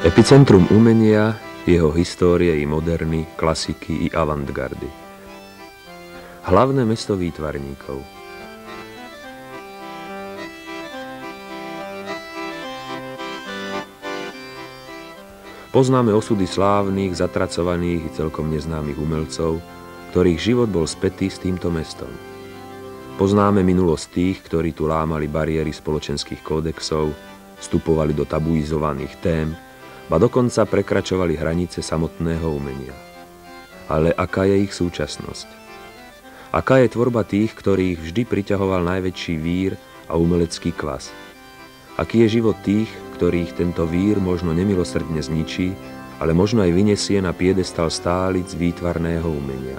Epicentrum umenia, jeho histórie i moderny, klasiky i avantgardy. Hlavné mesto výtvarníkov. Poznáme osudy slávnych, zatracovaných i celkom neznámych umelcov, ktorých život bol spätý s týmto mestom. Poznáme minulosť tých, ktorí tu lámali bariéry spoločenských kódexov, vstupovali do tabuizovaných tém, ba dokonca prekračovali hranice samotného umenia. Ale aká je ich súčasnosť? Aká je tvorba tých, ktorých vždy priťahoval najväčší vír a umelecký kvas? Aký je život tých, ktorých tento vír možno nemilosrdne zničí, ale možno aj vyniesie na piedestal stálic výtvarného umenia?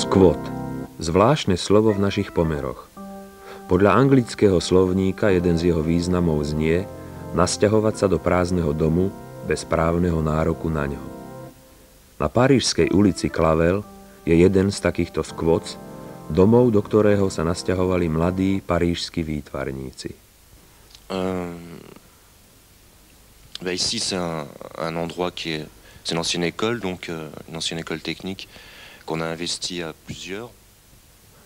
Skvot. Zvláštne slovo v našich pomeroch. Podľa anglického slovníka jeden z jeho významov znie nasťahovať sa do prázdneho domu bez právneho nároku na ňo. Na parížskej ulici Clavel je jeden z takýchto skvoc, domov, do ktorého sa nasťahovali mladí parížski výtvarníci. Ici c'est un endroit qui est c'est une ancienne école, donc une ancienne école technique.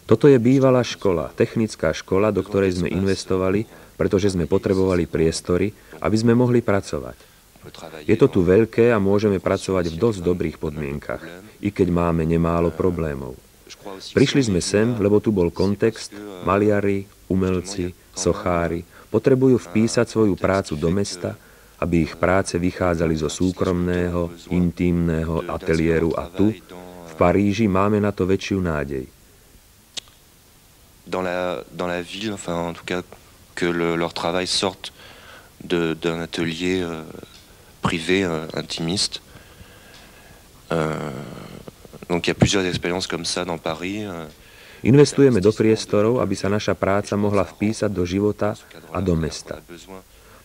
Toto je bývalá škola, technická škola, do ktorej sme investovali, pretože sme potrebovali priestory, aby sme mohli pracovať. Je to tu veľké a môžeme pracovať v dosť dobrých podmienkach, i keď máme nemálo problémov. Prišli sme sem, lebo tu bol kontext, maliari, umelci, sochári potrebujú vpísať svoju prácu do mesta, aby ich práce vychádzali zo súkromného, intímneho ateliéru a tu, v Paríži máme na to väčšiu nádej. Dans la ville, enfin en tout cas que leur travail sorte d'un atelier privé, intimiste. Donc il y a plusieurs expériences comme ça dans Paris. Investujeme do priestorov, aby sa naša práca mohla vpísať do života a do mesta.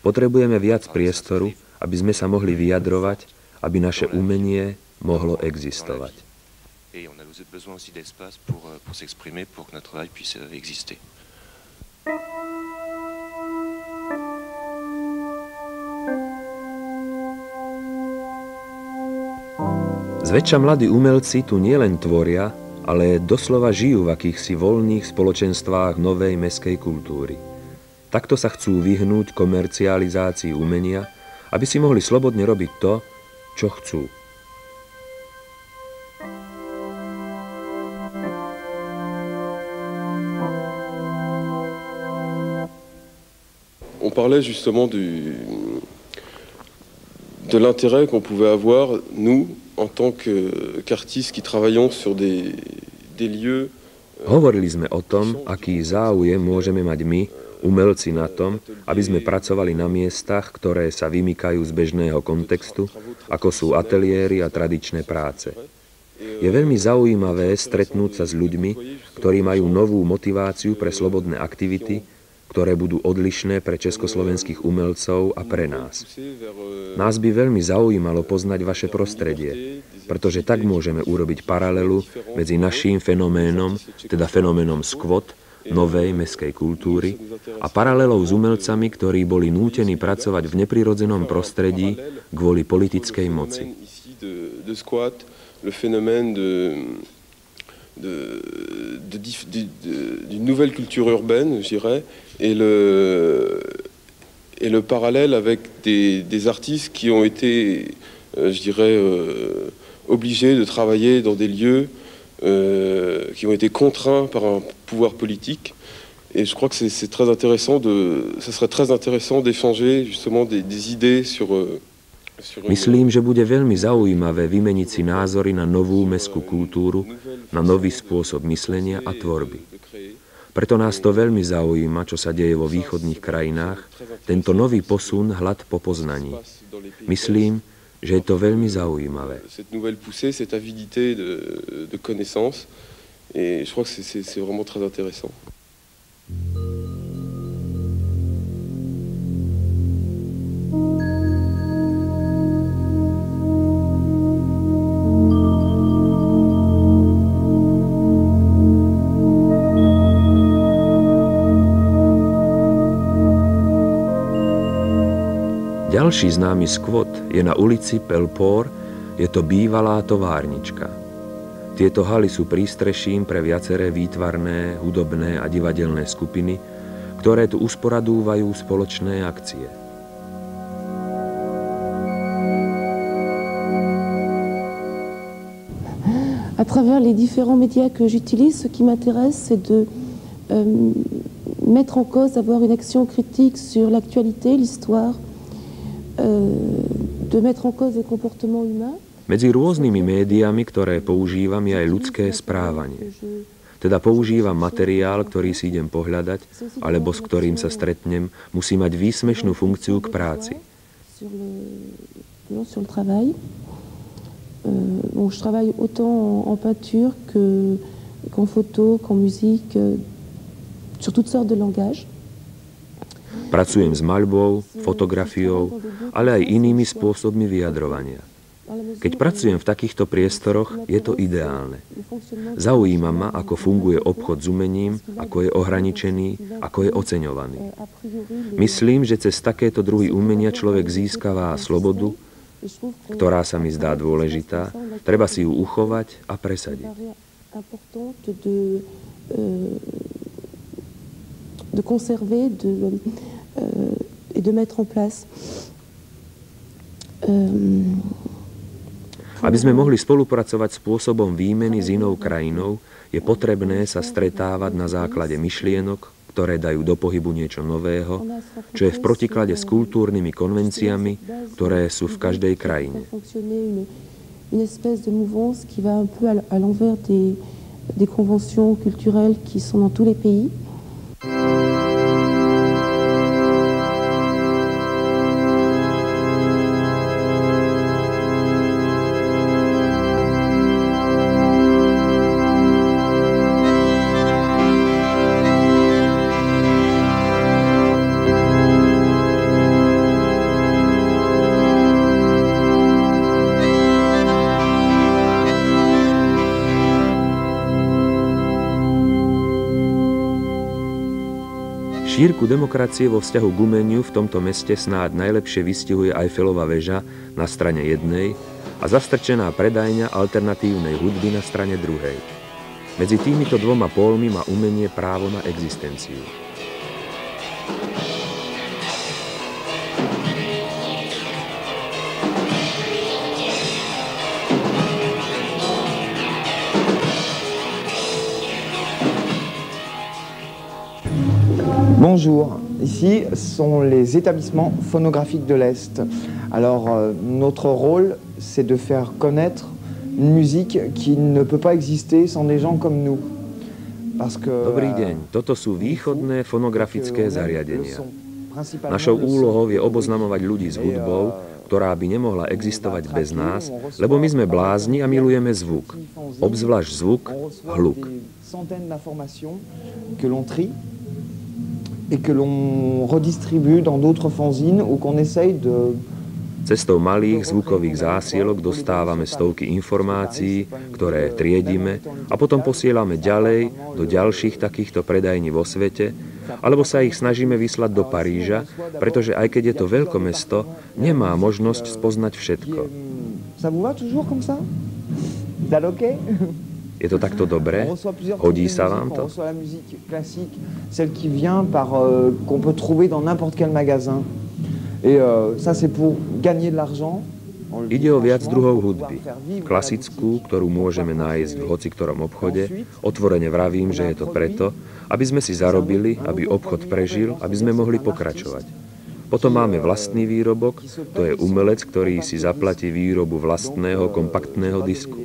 Potrebujeme viac priestoru, aby sme sa mohli vyjadrovať, aby naše umenie mohlo existovať. Et on a besoin aussi d'espace pour s'exprimer, pour que notre travail puisse exister. Zväčša mladí umelci tu nielen tvoria, ale doslova žijú v akýchsi voľných spoločenstvách novej mestskej kultúry. Takto sa chcú vyhnúť komercializácii umenia, aby si mohli slobodne robiť to, čo chcú. On parlait justement de l'intérêt qu'on pouvait avoir, nous, en tant qu'artistes qui travaillons sur des lieux. Hovorili sme o tom, aký záujem môžeme mať my, umelci, na tom, aby sme pracovali na miestach, ktoré sa vymykajú z bežného kontextu, ako sú ateliéry a tradičné práce. Je veľmi zaujímavé stretnúť sa s ľuďmi, ktorí majú novú motiváciu pre slobodné aktivity, ktoré budú odlišné pre československých umelcov a pre nás. Nás by veľmi zaujímalo poznať vaše prostredie, pretože tak môžeme urobiť paralelu medzi naším fenoménom, teda fenoménom skvot, novej mestskej kultúry, a paralelou s umelcami, ktorí boli nútení pracovať v neprirodzenom prostredí kvôli politickej moci. D'une nouvelle culture urbaine, je dirais, et le parallèle avec des artistes qui ont été, je dirais, obligés de travailler dans des lieux qui ont été contraints par un pouvoir politique. Et je crois que c'est très intéressant ça serait très intéressant d'échanger justement des idées sur Myslím, že bude veľmi zaujímavé vymeniť si názory na novú mestskú kultúru, na nový spôsob myslenia a tvorby. Preto nás to veľmi zaujíma, čo sa deje vo východných krajinách, tento nový posun, hlad po poznaní. Myslím, že je to veľmi zaujímavé. Cette nouvelle poussée, cette avidité de connaissances, et je crois que c'est vraiment très intéressant. Ďalší známy skvot je na ulici Pelpor, je to bývalá továrnička. Tieto haly sú prístreším pre viaceré výtvarné, hudobné a divadelné skupiny, ktoré tu usporadúvajú spoločné akcie. À travers les différents médias que j'utilise, ce qui m'intéresse, c'est de mettre en cause, d'avoir une action critique sur l'actualité, l'histoire, de mettre en cause les comportements humains. Medzi rôznymi médiami, ktoré používam, je aj ľudské správanie. Teda používam materiál, ktorý si idem pohľadať, alebo s ktorým sa stretnem, musí mať výsmešnú funkciu k práci. Sur le travail. Je travaille autant en peinture qu'en photo, qu'en musique, sur toutes sortes de langages. Pracujem s maľbou, fotografiou, ale aj inými spôsobmi vyjadrovania. Keď pracujem v takýchto priestoroch, je to ideálne. Zaujíma ma, ako funguje obchod s umením, ako je ohraničený, ako je oceňovaný. Myslím, že cez takéto druhy umenia človek získava slobodu, ktorá sa mi zdá dôležitá, treba si ju uchovať a presadiť. De conserver et de mettre en place. Aby sme mohli spolupracovať spôsobom výmeny s inou krajinou, je potrebné sa stretávať na základe myšlienok, ktoré dajú do pohybu niečo nového, čo je v protiklade s kultúrnymi konvenciami, ktoré sú v každej krajine. Une espèce de mouvance qui va un peu à l'envers des conventions culturelles qui sont dans tous les pays. Šírku demokracie vo vzťahu k umeniu v tomto meste snáď najlepšie vystihuje Eiffelova väža na strane jednej a zastrčená predajňa alternatívnej hudby na strane druhej. Medzi týmito dvoma pólmi má umenie právo na existenciu. Bonjour, ici sont les établissements phonographiques de l'Est. Alors notre rôle, c'est de faire connaître une musique qui ne peut pas exister sans des gens comme nous. Parce que, Dobrý deň, toto sú východné fonografické zariadenia. Našou úlohou je oboznamovať ľudí s hudbou, ktorá by nemohla existovať bez nás, lebo my sme blázni a milujeme zvuk. Obzvlášť zvuk, hluk. Et que l'on redistribue dans d'autres fanzines ou qu'on essaye de... Cestou malých zvukových zásielok dostávame stovky informácií, ktoré triedime a potom posielame ďalej do ďalších takýchto predajní vo svete, alebo sa ich snažíme vyslať do Paríža, pretože aj keď je to veľkomesto, nemá možnosť spoznať všetko. Ça vous va toujours comme ça? That okay? Je to takto dobré? Hodí sa vám to? Celle qui vient qu'on peut trouver dans n'importe quel magasin. Et ça c'est pour gagner de l'argent. Ide o viac druhov hudby. Klasickú, ktorú môžeme nájsť v hociktorom obchode. Otvorene vravím, že je to preto, aby sme si zarobili, aby obchod prežil, aby sme mohli pokračovať. Potom máme vlastný výrobok, to je umelec, ktorý si zaplatí výrobu vlastného kompaktného disku.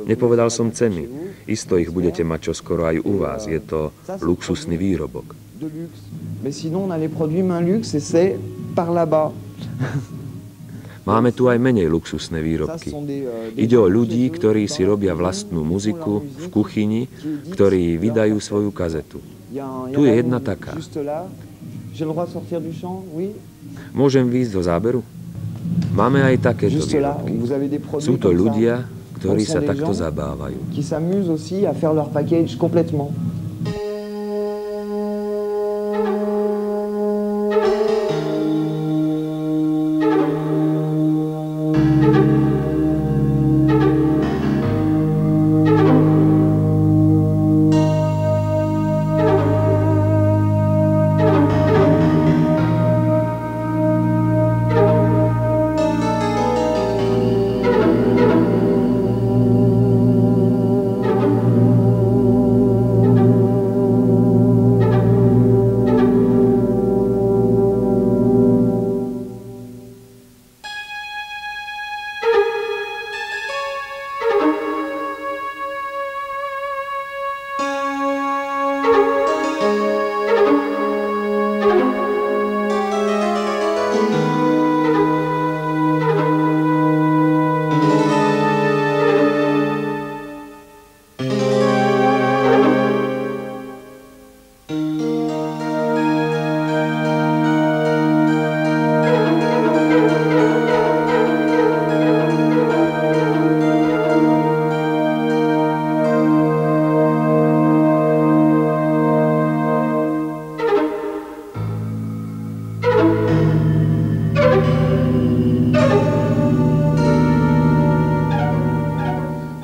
Nepovedal som ceny, isto ich budete mať čoskoro aj u vás, je to luxusný výrobok. Máme tu aj menej luxusné výrobky. Ide o ľudí, ktorí si robia vlastnú muziku v kuchyni, ktorí vydajú svoju kazetu. Tu je jedna taká. Môžem výjsť do záberu? Máme aj takéto výrobky. Sú to ľudia, ktorí sa takto zabávajú.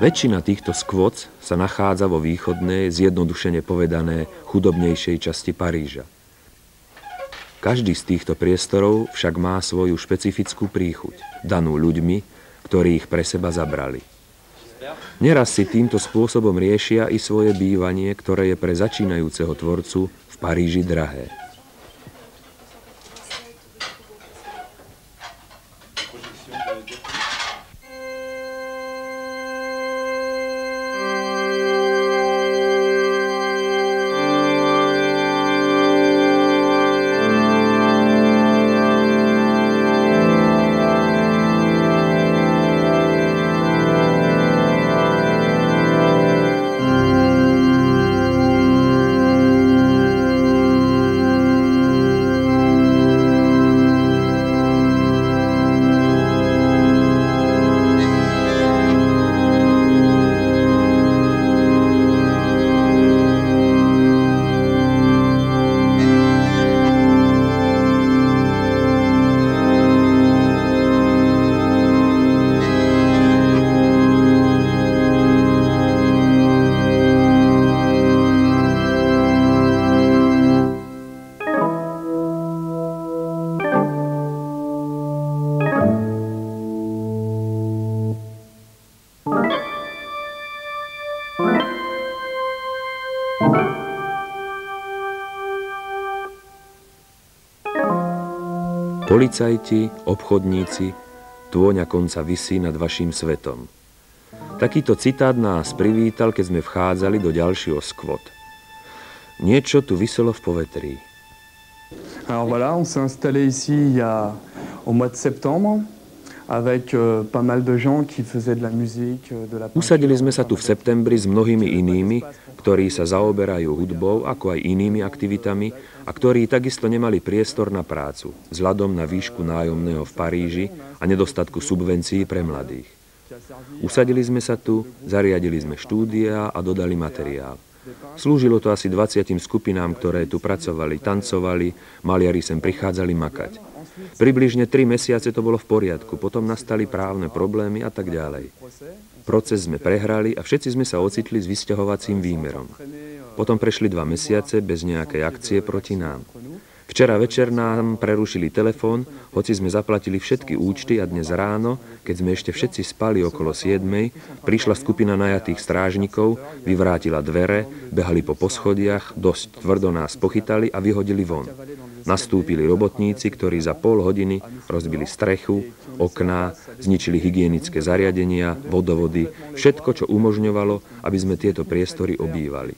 Väčšina týchto skvoc sa nachádza vo východnej, zjednodušene povedané, chudobnejšej časti Paríža. Každý z týchto priestorov však má svoju špecifickú príchuť, danú ľuďmi, ktorí ich pre seba zabrali. Neraz si týmto spôsobom riešia i svoje bývanie, ktoré je pre začínajúceho tvorcu v Paríži drahé. Policajti, obchodníci, tôňa konca visí nad vaším svetom. Takýto citát nás privítal, keď sme vchádzali do ďalšieho skvot. Niečo tu viselo v povetrí. Alors voilà, on s'est installé ici au mois de septembre avec pas mal de gens qui faisaient de la musique, de la peinture. Usadili sme sa tu v septembri s mnohými inými, ktorí sa zaoberajú hudbou, ako aj inými aktivitami a ktorí takisto nemali priestor na prácu, vzhľadom na výšku nájomného v Paríži a nedostatku subvencií pre mladých. Usadili sme sa tu, zariadili sme štúdia a dodali materiál. Slúžilo to asi 20 skupinám, ktoré tu pracovali, tancovali, maliari sem prichádzali makať. Približne 3 mesiace to bolo v poriadku, potom nastali právne problémy a tak ďalej. Proces sme prehrali a všetci sme sa ocitli s vysťahovacím výmerom. Potom prešli 2 mesiace bez nejakej akcie proti nám. Včera večer nám prerušili telefón, hoci sme zaplatili všetky účty a dnes ráno, keď sme ešte všetci spali okolo 7, prišla skupina najatých strážnikov, vyvrátila dvere, behali po poschodiach, dosť tvrdo nás pochytali a vyhodili von. Nastúpili robotníci, ktorí za pol hodiny rozbili strechu, okná, zničili hygienické zariadenia, vodovody, všetko, čo umožňovalo, aby sme tieto priestory obývali.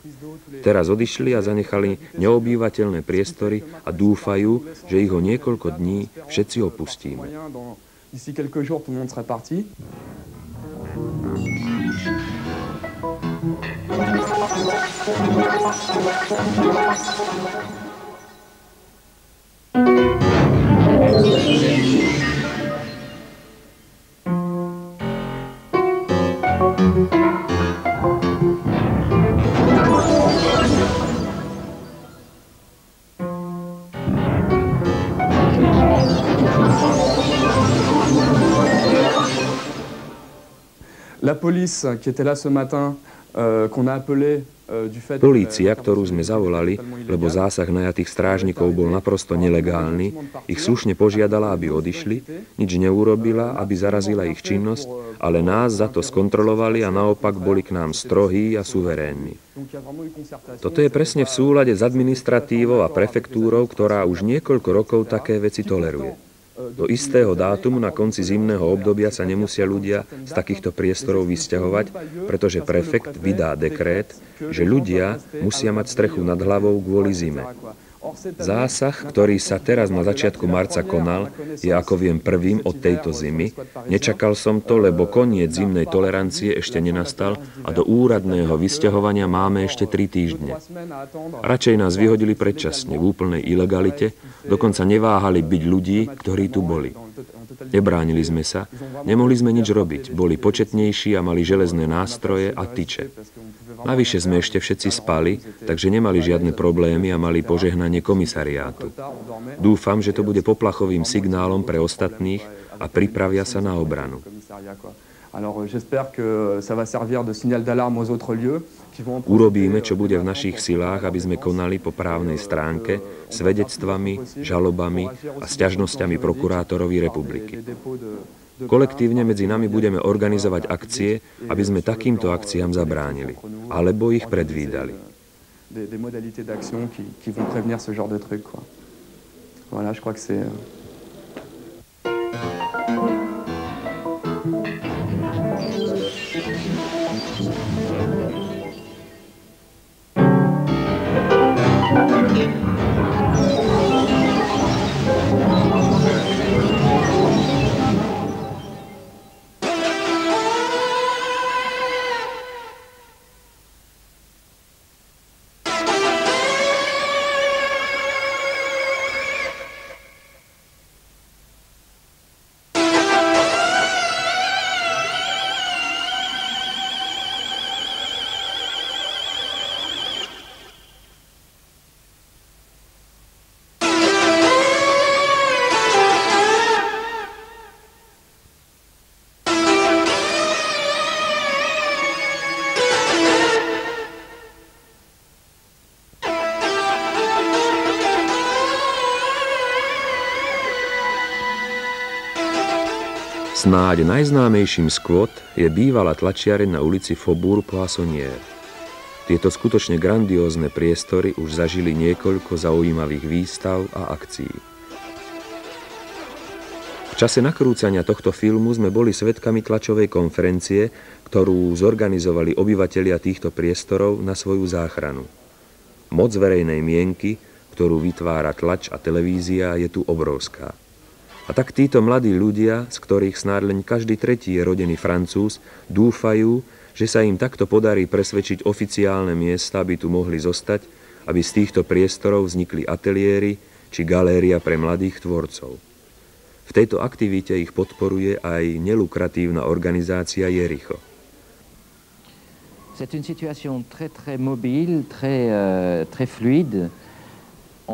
Teraz odišli a zanechali neobývateľné priestory a dúfajú, že ich o niekoľko dní všetci opustíme. D'ici quelques jours, tout le monde serait parti. La police qui était là ce matin, qu'on a appelé du fait... Polícia, ktorú sme zavolali, lebo zásah najatých strážnikov bol naprosto nelegálny, ich slušne požiadala, aby odišli, nič neurobila, aby zarazila ich činnosť, ale nás za to skontrolovali a naopak boli k nám strohí a suverénni. Toto je presne v súlade s administratívou a prefektúrou, ktorá už niekoľko rokov také veci toleruje. Do istého dátumu na konci zimného obdobia sa nemusia ľudia z takýchto priestorov vysťahovať, pretože prefekt vydá dekrét, že ľudia musia mať strechu nad hlavou kvôli zime. Zásah, ktorý sa teraz na začiatku marca konal, je, ako viem, prvým od tejto zimy. Nečakal som to, lebo koniec zimnej tolerancie ešte nenastal a do úradného vysťahovania máme ešte 3 týždne. Radšej nás vyhodili predčasne, v úplnej ilegalite, dokonca neváhali byť ľudí, ktorí tu boli. Nebránili sme sa, nemohli sme nič robiť, boli početnejší a mali železné nástroje a tyče. Navyše sme ešte všetci spali, takže nemali žiadne problémy a mali požehnanie komisariátu. Dúfam, že to bude poplachovým signálom pre ostatných a pripravia sa na obranu. Urobíme, čo bude v našich silách, aby sme konali po právnej stránke, svedectvami, žalobami a sťažnosťami prokurátorovi republiky. Kolektívne medzi nami budeme organizovať akcie, aby sme takýmto akciám zabránili, alebo ich predvídali. Snáď najznámejším skvot je bývalá tlačiareň na ulici Faubourg Poissonnière. Tieto skutočne grandiózne priestory už zažili niekoľko zaujímavých výstav a akcií. V čase nakrúcania tohto filmu sme boli svedkami tlačovej konferencie, ktorú zorganizovali obyvatelia týchto priestorov na svoju záchranu. Moc verejnej mienky, ktorú vytvára tlač a televízia, je tu obrovská. A tak títo mladí ľudia, z ktorých snáď len každý tretí je rodený Francúz, dúfajú, že sa im takto podarí presvedčiť oficiálne miesta, aby tu mohli zostať, aby z týchto priestorov vznikli ateliéry či galéria pre mladých tvorcov. V tejto aktivite ich podporuje aj nelukratívna organizácia Jericho.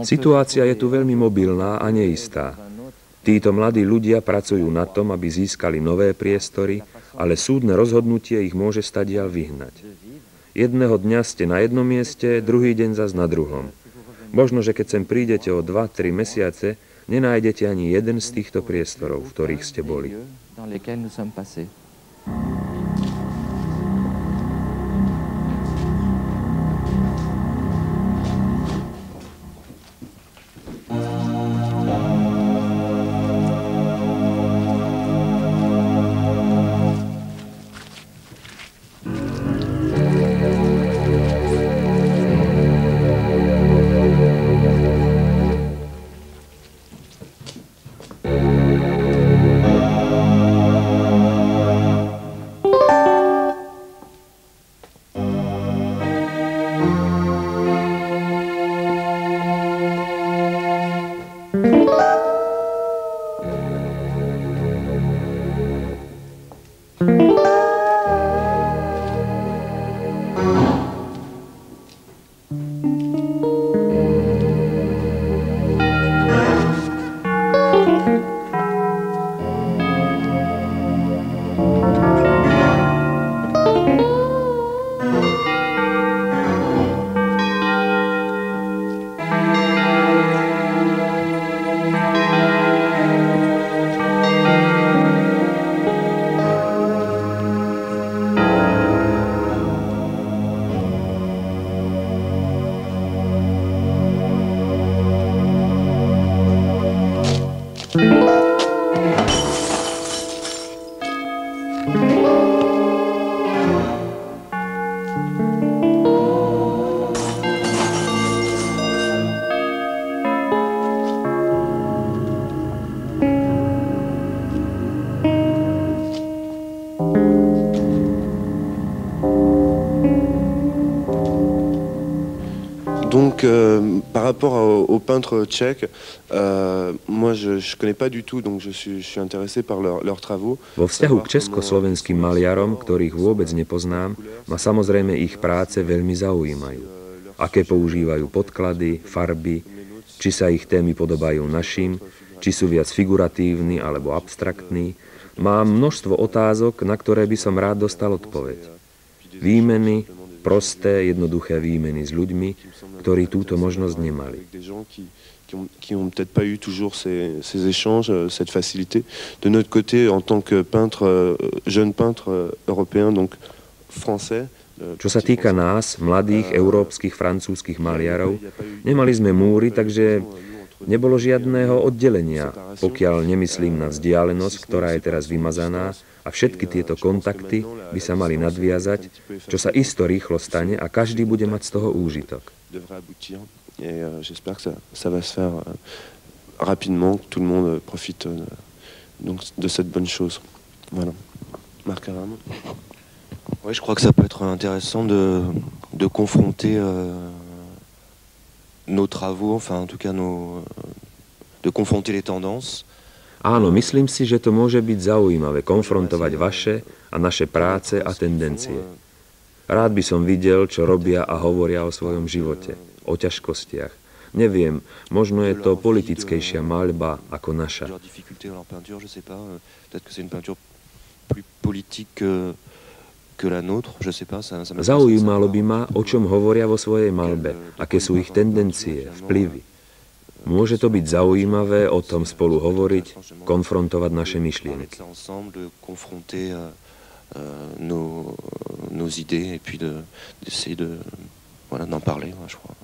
Situácia je tu veľmi mobilná a neistá. Títo mladí ľudia pracujú na tom, aby získali nové priestory, ale súdne rozhodnutie ich môže stadiaľ vyhnať. Jedného dňa ste na jednom mieste, druhý deň zas na druhom. Možno, že keď sem prídete o 2-3 mesiace, nenájdete ani jeden z týchto priestorov, v ktorých ste boli. Donc, par rapport aux peintres tchèques, moi je ne connais pas du tout, donc je suis intéressé par leurs travaux. Vo vzťahu k československým maliarom, ktorých vôbec nepoznám, ma samozrejme ich práce veľmi zaujímajú. Aké používajú podklady, farby, či sa ich témy podobajú našim, či sú viac figuratívni alebo abstraktní. Mám množstvo otázok, na ktoré by som rád dostal odpoveď. Výmeny, prosté, jednoduché výmeny s ľuďmi, ktorí túto možnosť nemali. Qui n'ont peut-être pas eu toujours ces échanges, cette facilité. De notre côté, en tant que peintre, jeune peintre européen, donc français. Čo sa týka nás, mladých európskych francúzskych maliarov, nemali sme múry, takže nebolo žiadného oddelenia, pokiaľ nemyslím na vzdialenosť, ktorá je teraz vymazaná, a všetky tieto kontakty by sa mali nadviazať, čo sa isto rýchlo stane a každý bude mať z toho úžitok. Et j'espère que ça va se faire rapidement, que tout le monde profite donc de cette bonne chose. Voilà. Marc Aram. Oui, je crois que ça peut être intéressant de confronter nos travaux, enfin en tout cas de confronter les tendances. Áno, myslím si, že to môže byť zaujímavé konfrontovať vaše a naše práce a tendencie. Rád by som videl, čo robia a hovoria o svojom živote, o ťažkostiach. Neviem, možno je to politickejšia maľba ako naša. Zaujímalo by ma, o čom hovoria vo svojej maľbe, aké sú ich tendencie, vplyvy. Môže to byť zaujímavé o tom spolu hovoriť, konfrontovať naše myšlienky. Nos idées et puis d'essayer d'en parler, je crois.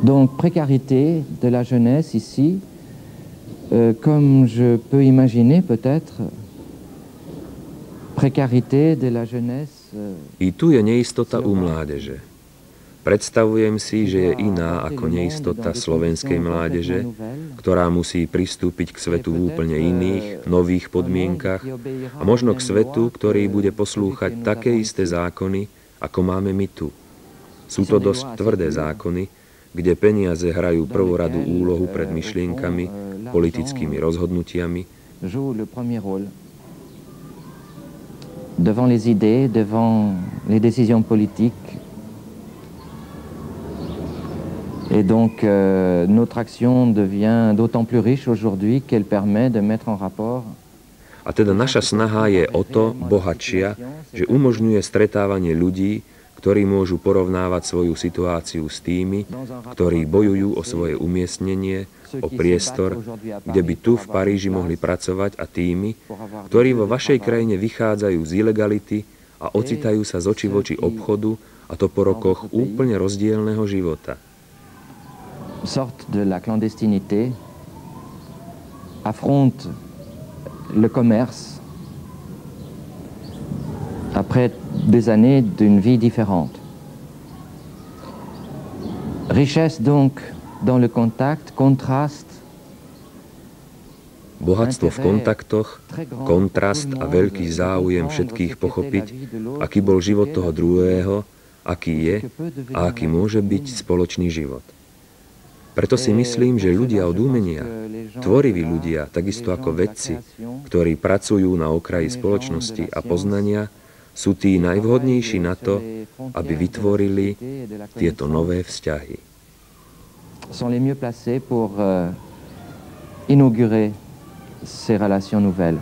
Donc précarité de la jeunesse ici, comme je peux imaginer peut-être, précarité de la jeunesse I tu je neistota u mládeže. Predstavujem si, že je iná ako neistota slovenskej mládeže, ktorá musí pristúpiť k svetu v úplne iných, nových podmienkach a možno k svetu, ktorý bude poslúchať také isté zákony, ako máme my tu. Sú to dosť tvrdé zákony, kde peniaze hrajú prvoradú úlohu pred myšlienkami, politickými rozhodnutiami. Devant les idées, devant les décisions politiques. Et donc, notre action devient d'autant plus riche aujourd'hui qu'elle permet de mettre en rapport. A teda naša snaha je o to bohatšia, že umožňuje stretávanie ľudí, ktorí môžu porovnávať svoju situáciu s tými, ktorí bojujú o svoje umiestnenie, o priestor, kde by tu v Paríži mohli pracovať, a tými, ktorí vo vašej krajine vychádzajú z ilegality a ocitajú sa z očí v oči obchodu, a to po rokoch úplne rozdielneho života. Sortent de la clandestinité, affrontent le commerce après des années d'une vie différente. Richesse donc dans le contact, contraste. Bohatstvo v kontaktoch, kontrast a veľký záujem všetkých pochopiť, aký bol život toho druhého, aký je a aký môže byť spoločný život. Preto si myslím, že ľudia od umenia, tvoriví ľudia, takisto ako vedci, ktorí pracujú na okraji spoločnosti a poznania, sú tí najvhodnejší na to, aby vytvorili tieto nové vzťahy. Sont les mieux placés pour inaugurer ces relations nouvelles.